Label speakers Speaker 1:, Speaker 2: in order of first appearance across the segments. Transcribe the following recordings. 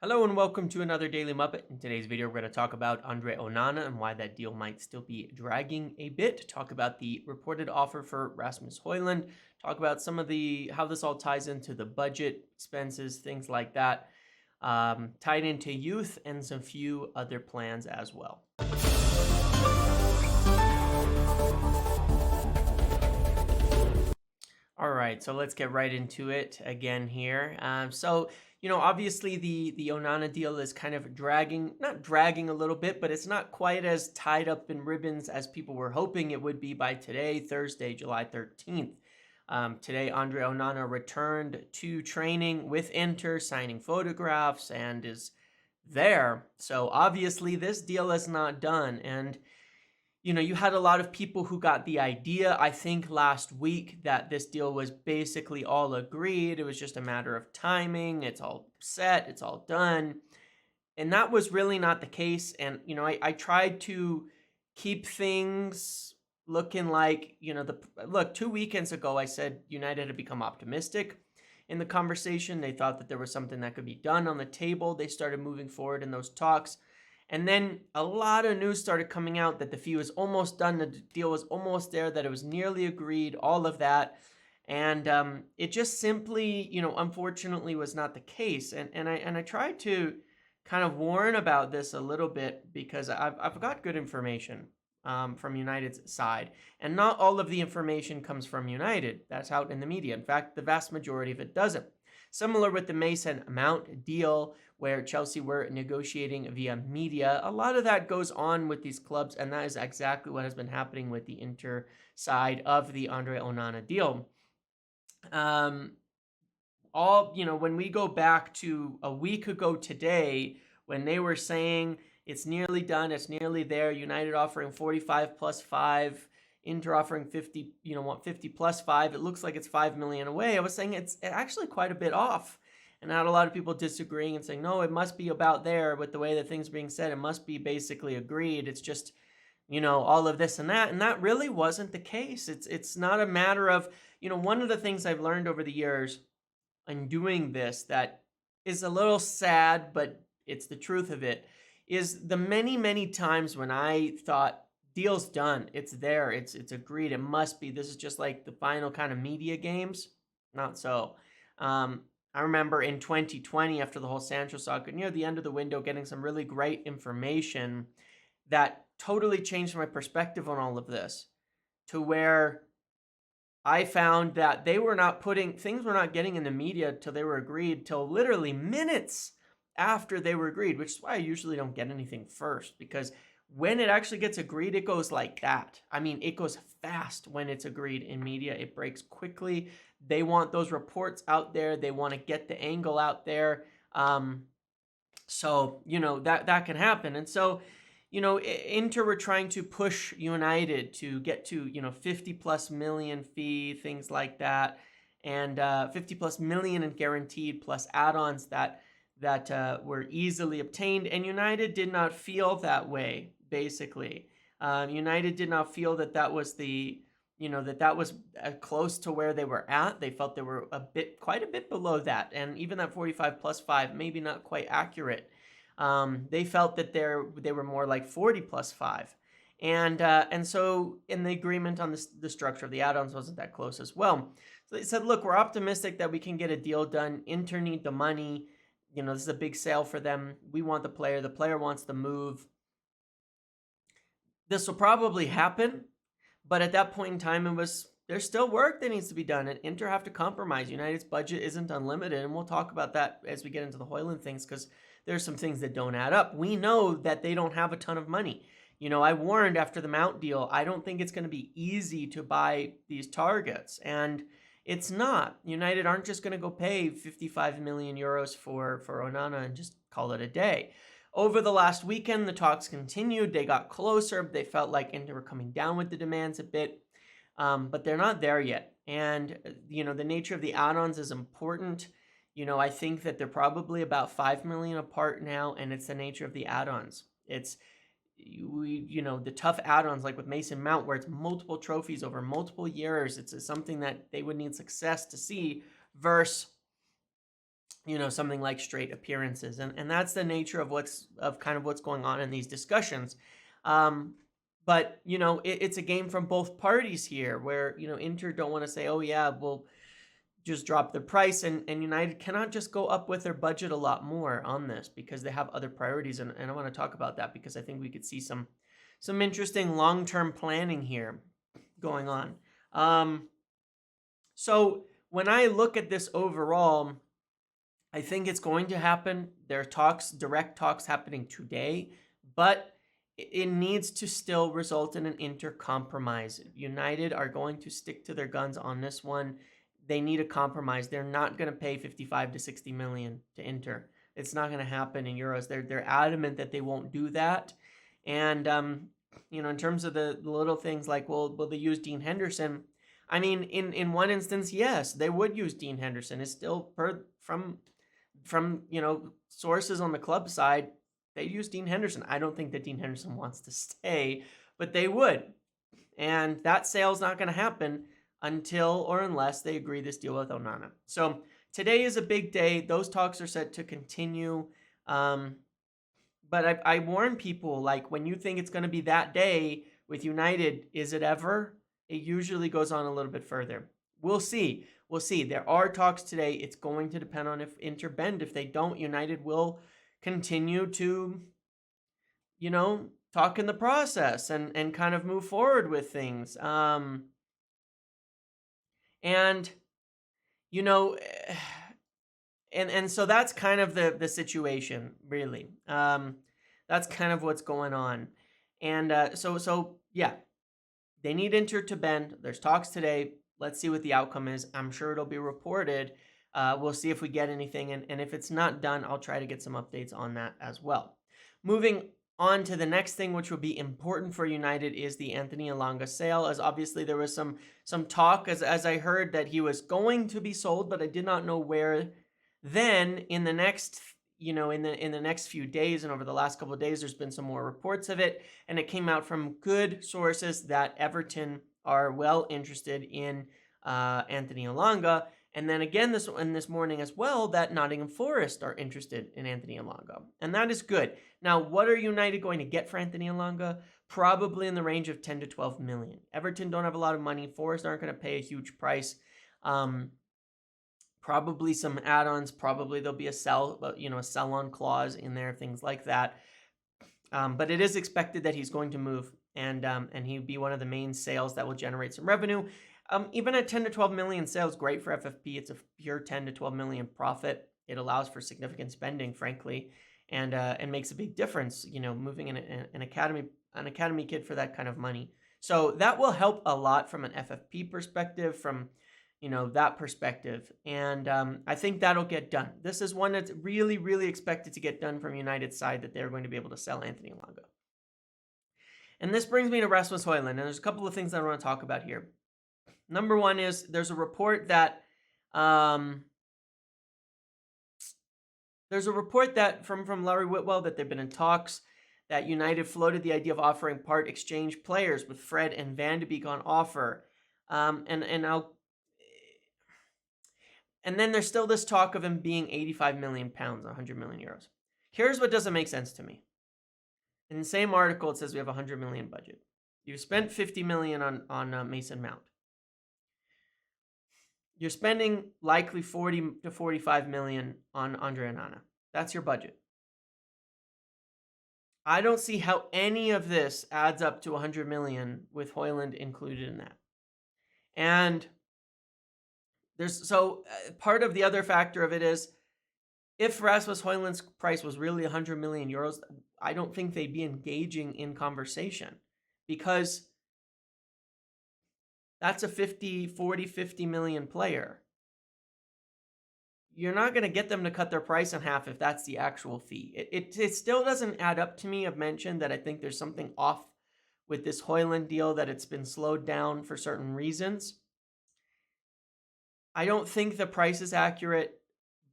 Speaker 1: Hello and welcome to another Daily Muppet. In today's video, we're going to talk about Onana and why that deal might still be dragging a bit. Talk about the reported offer for Rasmus Hojlund. Talk about some of how this all ties into the budget, expenses, things like that. Tied into youth and some few other plans as well. All right, so let's get right into it again here. Obviously the Onana deal is kind of not dragging a little bit, but it's not quite as tied up in ribbons as people were hoping it would be by today, Thursday, July 13th. Today, Andre Onana returned to training with Inter, signing photographs, and is there. So obviously this deal is not done, and you had a lot of people who got the idea, I think, last week that this deal was basically all agreed. It was just a matter of timing. It's all set. It's all done. And that was really not the case. And, I tried to keep things looking like, look, 2 weekends ago, I said United had become optimistic in the conversation. They thought that there was something that could be done on the table. They started moving forward in those talks. And then a lot of news started coming out that the fee was almost done, the deal was almost there, that it was nearly agreed, all of that. And it just simply, unfortunately was not the case. And I tried to kind of warn about this a little bit because I've got good information from United's side. And not all of the information comes from United. That's out in the media. In fact, the vast majority of it doesn't. Similar with the Mason Mount deal, where Chelsea were negotiating via media. A lot of that goes on with these clubs, and that is exactly what has been happening with the Inter side of the Andre Onana deal. When we go back to a week ago today, when they were saying it's nearly done, it's nearly there, United offering 45 plus 5, Inter offering 50, 50 plus 5. It looks like it's 5 million away. I was saying it's actually quite a bit off. And I had a lot of people disagreeing and saying, no, it must be about there with the way that things are being said. It must be basically agreed. It's just, all of this and that. And that really wasn't the case. It's not a matter of, one of the things I've learned over the years in doing this that is a little sad, but it's the truth of it, is the many, many times when I thought, deal's done, it's there, it's agreed, it must be, this is just like the final kind of media games. Not so. I remember in 2020, after the whole Sancho saga, near the end of the window, getting some really great information that totally changed my perspective on all of this, to where I found that things were not getting in the media till they were agreed, till literally minutes after they were agreed, which is why I usually don't get anything first, because when it actually gets agreed, it goes like that. I mean, it goes fast when it's agreed in media. It breaks quickly. They want those reports out there. They want to get the angle out there. So, that can happen. And so, Inter were trying to push United to get to, 50 plus million fee, things like that. And 50 plus million in guaranteed plus add-ons that were easily obtained. And United did not feel that way. Basically, United did not feel that was that was close to where they were at. They felt they were quite a bit below that, and even that 45 plus 5, maybe not quite accurate. They felt that they were more like 40 plus 5, and so in the agreement on the structure of the add-ons wasn't that close as well. So they said, look, we're optimistic that we can get a deal done. Inter need the money. This is a big sale for them. We want the player. The player wants the move. This will probably happen, but at that point in time, there's still work that needs to be done, and Inter have to compromise. United's budget isn't unlimited, and we'll talk about that as we get into the Hojlund things, because there's some things that don't add up. We know that they don't have a ton of money. I warned after the Mount deal, I don't think it's going to be easy to buy these targets, and it's not. United aren't just going to go pay 55 million euros for Onana and just call it a day. Over the last weekend, the talks continued. They got closer. They felt like Inter were coming down with the demands a bit, but they're not there yet. And, the nature of the add-ons is important. I think that they're probably about 5 million apart now, and it's the nature of the add-ons. It's, the tough add-ons like with Mason Mount, where it's multiple trophies over multiple years. It's something that they would need success to see, versus something like straight appearances. And that's the nature of kind of what's going on in these discussions. But it's a game from both parties here, where Inter don't want to say, oh yeah, we'll just drop the price, and United cannot just go up with their budget a lot more on this, because they have other priorities. And I want to talk about that, because I think we could see some interesting long-term planning here going on. So when I look at this overall, I think it's going to happen. There are direct talks happening today, but it needs to still result in an Inter compromise. United are going to stick to their guns on this one. They need a compromise. They're not going to pay 55 to 60 million to Inter. It's not going to happen in euros. They're adamant that they won't do that. And in terms of the little things like, will they use Dean Henderson? I mean, in one instance, yes, they would use Dean Henderson. It's still from sources on the club side, they use Dean Henderson. I don't think that Dean Henderson wants to stay, but they would. And that sale's not going to happen until or unless they agree this deal with Onana. So today is a big day. Those talks are set to continue. But I warn people, like, when you think it's going to be that day with United, is it ever? It usually goes on a little bit further. We'll see. There are talks today. It's going to depend on if Inter bend. If they don't, United will continue to, talk in the process and kind of move forward with things. And, and so that's kind of the situation, really. That's kind of what's going on. And so yeah, they need Inter to bend. There's talks today. Let's see what the outcome is. I'm sure it'll be reported. We'll see if we get anything. And if it's not done, I'll try to get some updates on that as well. Moving on to the next thing, which will be important for United, is the Anthony Elanga sale. As obviously there was some talk, as I heard, that he was going to be sold, but I did not know where. Then in the next in the next few days and over the last couple of days, there's been some more reports of it, and it came out from good sources that Everton are well interested in Anthony Elanga. And then again this morning as well, that Nottingham Forest are interested in Anthony Elanga. And that is good. Now, what are United going to get for Anthony Elanga? Probably in the range of 10 to 12 million. Everton don't have a lot of money. Forest aren't going to pay a huge price. Probably some add-ons. Probably there'll be a sell-on clause in there, things like that. But it is expected that he's going to move, and he'd be one of the main sales that will generate some revenue. Even at 10 to 12 million sales, great for FFP. It's a pure 10 to 12 million profit. It allows for significant spending, frankly, and makes a big difference. Moving in an academy kid for that kind of money. So that will help a lot from an FFP perspective, from that perspective. And I think that'll get done. This is one that's really, really expected to get done from United's side, that they're going to be able to sell Anthony Elanga. And this brings me to Rasmus Hojlund. And there's a couple of things that I want to talk about here. Number one is there's a report that from Larry Whitwell that they've been in talks, that United floated the idea of offering part exchange players, with Fred and Van de Beek on offer. And then there's still this talk of him being 85 million pounds, 100 million euros. Here's what doesn't make sense to me. In the same article, it says we have a 100 million budget. You've spent 50 million on Mason Mount. You're spending likely 40 to 45 million on Andre Onana. That's your budget. I don't see how any of this adds up to 100 million with Hojlund included in that. And part of the other factor of it is, if Rasmus Hojlund's price was really 100 million euros, I don't think they'd be engaging in conversation, because that's a 50 million player. You're not going to get them to cut their price in half if that's the actual fee. It still doesn't add up to me. I've mentioned that I think there's something off with this Hojlund deal, that it's been slowed down for certain reasons. I don't think the price is accurate,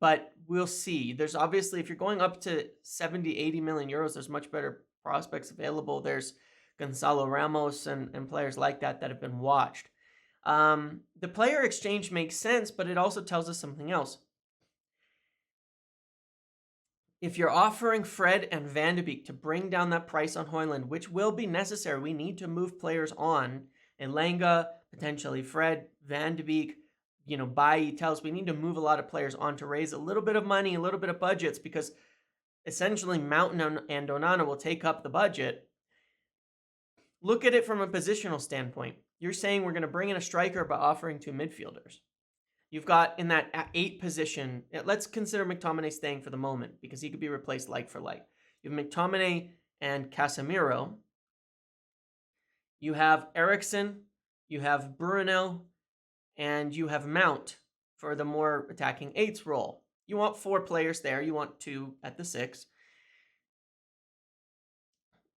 Speaker 1: but we'll see. There's obviously, if you're going up to 70, 80 million euros, there's much better prospects available. There's Gonzalo Ramos and players like that have been watched. The player exchange makes sense, but it also tells us something else. If you're offering Fred and Van de Beek to bring down that price on Hojlund, which will be necessary, we need to move players on. Elanga, potentially Fred, Van de Beek, Bailly tells we need to move a lot of players on to raise a little bit of money, a little bit of budgets, because essentially Mountain and Onana will take up the budget. Look at it from a positional standpoint. You're saying we're going to bring in a striker by offering 2 midfielders. You've got in that 8 position, let's consider McTominay staying for the moment because he could be replaced like for like. You have McTominay and Casemiro. You have Eriksen, you have Bruno, and you have Mount for the more attacking 8's role. You want 4 players there. You want 2 at the 6.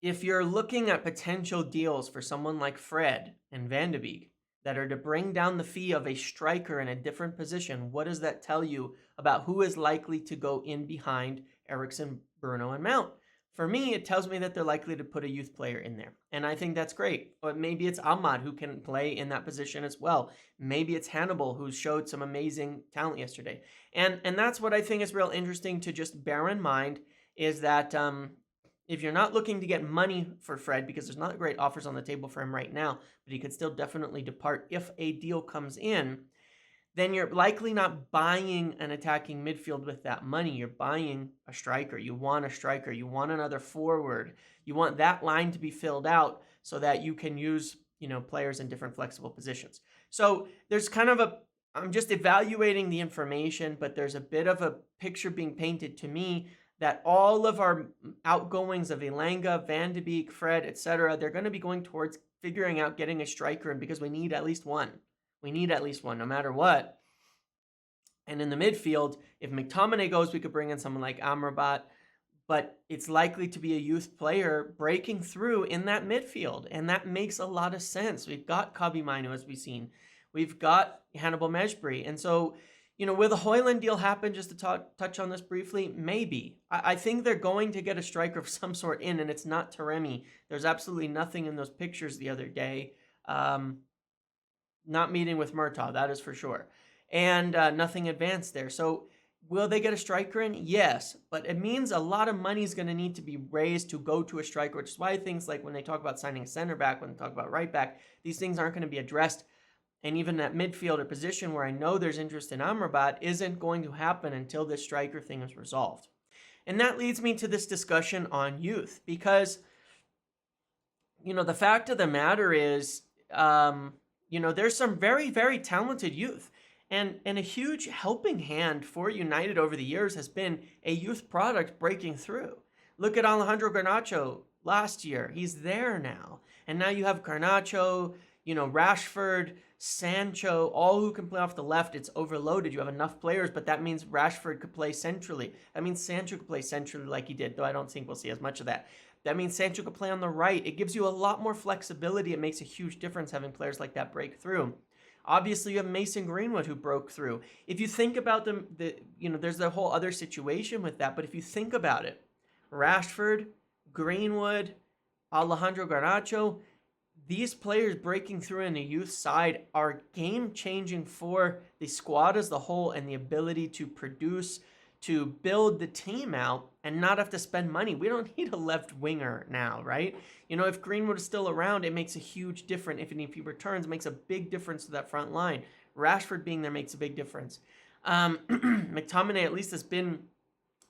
Speaker 1: If you're looking at potential deals for someone like Fred and Van de Beek, that are to bring down the fee of a striker in a different position, what does that tell you about who is likely to go in behind Eriksen, Bruno, and Mount? For me, it tells me that they're likely to put a youth player in there. And I think that's great. But maybe it's Ahmad who can play in that position as well. Maybe it's Hannibal who showed some amazing talent yesterday. And that's what I think is real interesting to just bear in mind is that if you're not looking to get money for Fred, because there's not great offers on the table for him right now, but he could still definitely depart if a deal comes in, then you're likely not buying an attacking midfield with that money. You're buying a striker. You want a striker. You want another forward. You want that line to be filled out so that you can use, players in different flexible positions. So there's kind of I'm just evaluating the information, but there's a bit of a picture being painted to me that all of our outgoings of Elanga, Van de Beek, Fred, etc., they're going to be going towards figuring out getting a striker in because we need at least one. We need at least one, no matter what. And in the midfield, if McTominay goes, we could bring in someone like Amrabat, but it's likely to be a youth player breaking through in that midfield, and that makes a lot of sense. We've got Kobbie Mainoo, as we've seen. We've got Hannibal Mejbri, and so will the Hojlund deal happen, just to touch on this briefly? Maybe. I think they're going to get a striker of some sort in, and it's not Taremi. There's absolutely nothing in those pictures the other day. Not meeting with Murtaugh, that is for sure. And nothing advanced there. So will they get a striker in? Yes. But it means a lot of money is going to need to be raised to go to a striker, which is why things like when they talk about signing a center back, when they talk about right back, these things aren't going to be addressed. And even that midfielder position where I know there's interest in Amrabat isn't going to happen until this striker thing is resolved. And that leads me to this discussion on youth because, the fact of the matter is, there's some very, very talented youth. And a huge helping hand for United over the years has been a youth product breaking through. Look at Alejandro Garnacho last year. He's there now. And now you have Garnacho, Rashford, Sancho, all who can play off the left. It's overloaded. You have enough players, but that means Rashford could play centrally. That means Sancho could play centrally like he did, though I don't think we'll see as much of that. That means Sancho could play on the right. It gives you a lot more flexibility. It makes a huge difference having players like that break through. Obviously, you have Mason Greenwood who broke through. If you think about there's the whole other situation with that, but if you think about it, Rashford, Greenwood, Alejandro Garnacho, these players breaking through in the youth side are game-changing for the squad as the whole and the ability to produce, to build the team out and not have to spend money. We don't need a left winger now, right? If Greenwood is still around, it makes a huge difference. If he returns, it makes a big difference to that front line. Rashford being there makes a big difference. McTominay at least has been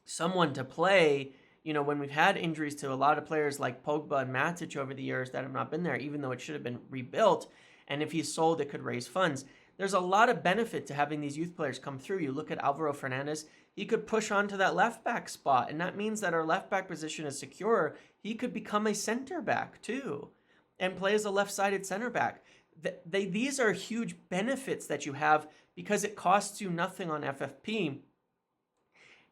Speaker 1: someone to play when we've had injuries to a lot of players like Pogba and Matic over the years that have not been there, even though it should have been rebuilt. And if he's sold, it could raise funds. There's a lot of benefit to having these youth players come through. You look at Alvaro Fernandez, he could push on to that left back spot, and that means that our left back position is secure. He could become a center back too and play as a left-sided center back. These are huge benefits that you have because it costs you nothing on FFP.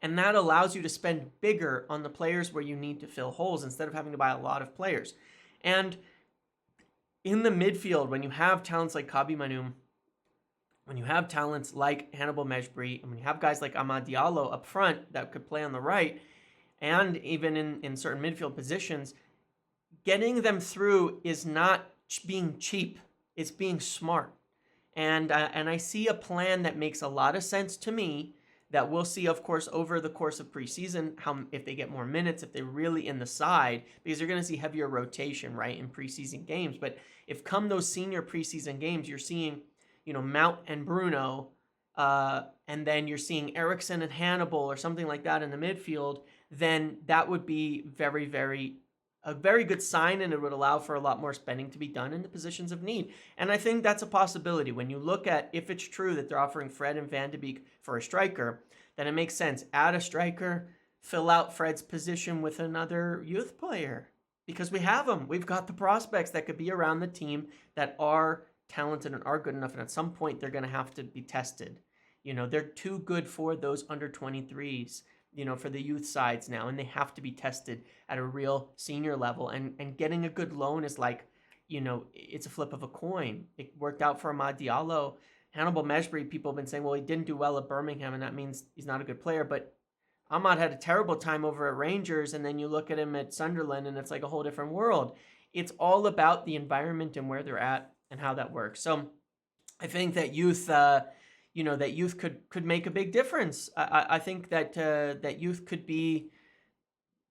Speaker 1: And that allows you to spend bigger on the players where you need to fill holes instead of having to buy a lot of players. And in the midfield, when you have talents like Kobbie Mainoo, when you have talents like Hannibal Mejbri, and when you have guys like Amad Diallo up front that could play on the right, and even in certain midfield positions, getting them through is not being cheap. It's being smart. And I see a plan that makes a lot of sense to me that we'll see, of course, over the course of preseason, how if they get more minutes, if they're really in the side, because you're going to see heavier rotation, right, in preseason games. But if come those senior preseason games, you're seeing, Mount and Bruno, and then you're seeing Eriksson and Hannibal or something like that in the midfield, then that would be a very good sign, and it would allow for a lot more spending to be done in the positions of need. And I think that's a possibility. When you look at, if it's true that they're offering Fred and Van de Beek for a striker, then it makes sense. Add a striker, fill out Fred's position with another youth player, because we have them. We've got the prospects that could be around the team that are talented and are good enough, and at some point they're going to have to be tested. They're too good for those under 23s, for the youth sides now, and they have to be tested at a real senior level. And getting a good loan is like, it's a flip of a coin. It worked out for Amad Diallo. Hannibal Mejbri, people have been saying, well, he didn't do well at Birmingham, and that means he's not a good player. But Ahmad had a terrible time over at Rangers, and then you look at him at Sunderland, and it's like a whole different world. It's all about the environment and where they're at and how that works. So I think that youth, that youth could make a big difference. I think that youth could be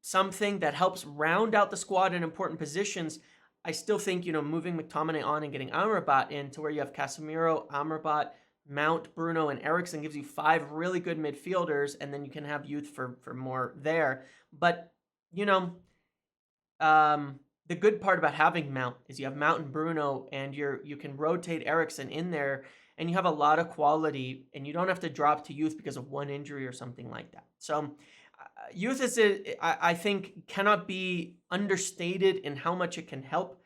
Speaker 1: something that helps round out the squad in important positions. I still think, moving McTominay on and getting Amrabat in to where you have Casemiro, Amrabat, Mount, Bruno, and Eriksson gives you 5 really good midfielders, and then you can have youth for more there. But, the good part about having Mount is you have Mount and Bruno, and you can rotate Eriksson in there, and you have a lot of quality, and you don't have to drop to youth because of one injury or something like that. So youth I think, cannot be understated in how much it can help.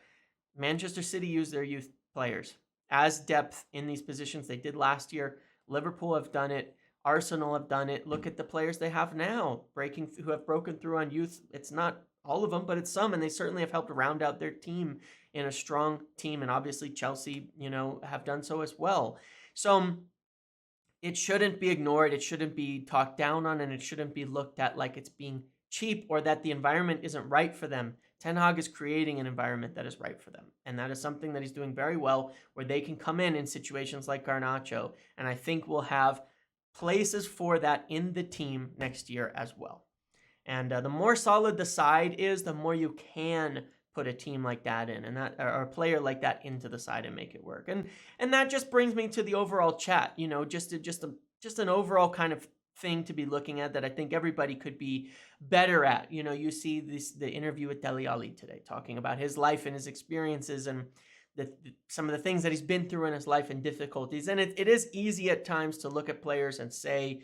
Speaker 1: Manchester City use their youth players as depth in these positions. They did last year. Liverpool have done it. Arsenal have done it. Look at the players they have now who have broken through on youth. It's not all of them, but it's some, and they certainly have helped round out their team in a strong team. And obviously Chelsea, have done so as well. So it shouldn't be ignored. It shouldn't be talked down on, and it shouldn't be looked at like it's being cheap or that the environment isn't right for them. Ten Hag is creating an environment that is right for them, and that is something that he's doing very well, where they can come in situations like Garnacho, and I think we'll have places for that in the team next year as well. And the more solid the side is, the more you can put a team like that in, and that, or a player like that into the side and make it work. And that just brings me to the overall chat, just an overall kind of thing to be looking at that I think everybody could be better at. You see the interview with Dele Alli today, talking about his life and his experiences and some of the things that he's been through in his life and difficulties. And it is easy at times to look at players and say,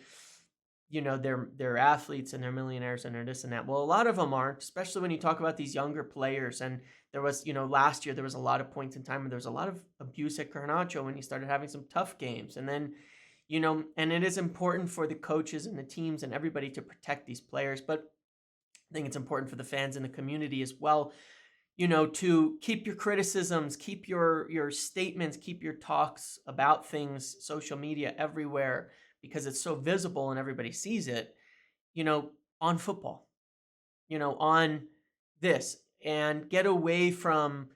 Speaker 1: they're athletes and they're millionaires and they're this and that. Well, a lot of them aren't, especially when you talk about these younger players. And there was, last year, there was a lot of points in time where there was a lot of abuse at Garnacho when he started having some tough games. And then, and it is important for the coaches and the teams and everybody to protect these players. But I think it's important for the fans and the community as well, to keep your criticisms, keep your statements, keep your talks about things, social media everywhere, because it's so visible and everybody sees it, on football, on this, and get away from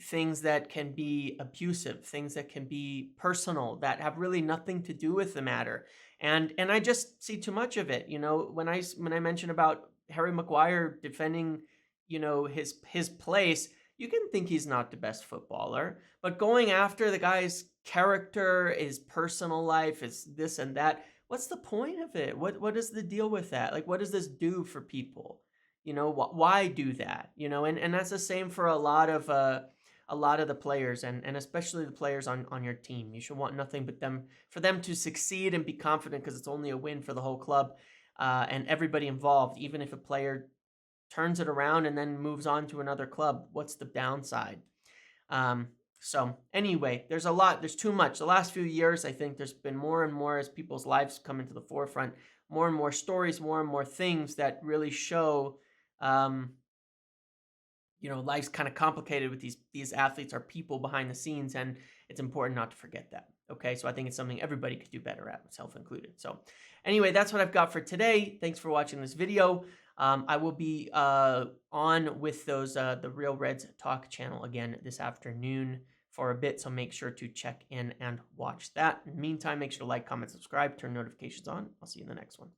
Speaker 1: things that can be abusive, things that can be personal, that have really nothing to do with the matter. And I just see too much of it. When I mention about Harry Maguire defending, his place, you can think he's not the best footballer, but going after the guy's character, his personal life, is this and that, what's the point of it? What is the deal with that? Like, what does this do for people? Why do that? And that's the same for a lot of the players, and especially the players on your team. You should want nothing but for them to succeed and be confident, because it's only a win for the whole club and everybody involved. Even if a player turns it around and then moves on to another club, what's the downside? So anyway, there's too much. The last few years, I think there's been more and more, as people's lives come into the forefront, more and more stories, more and more things that really show, life's kind of complicated with these athletes are people behind the scenes, and it's important not to forget that. Okay, so I think it's something everybody could do better at, myself included. So anyway, that's what I've got for today. Thanks for watching this video. I will be on with those the Real Reds Talk channel again this afternoon for a bit, so make sure to check in and watch that. In the meantime, make sure to like, comment, subscribe, turn notifications on. I'll see you in the next one.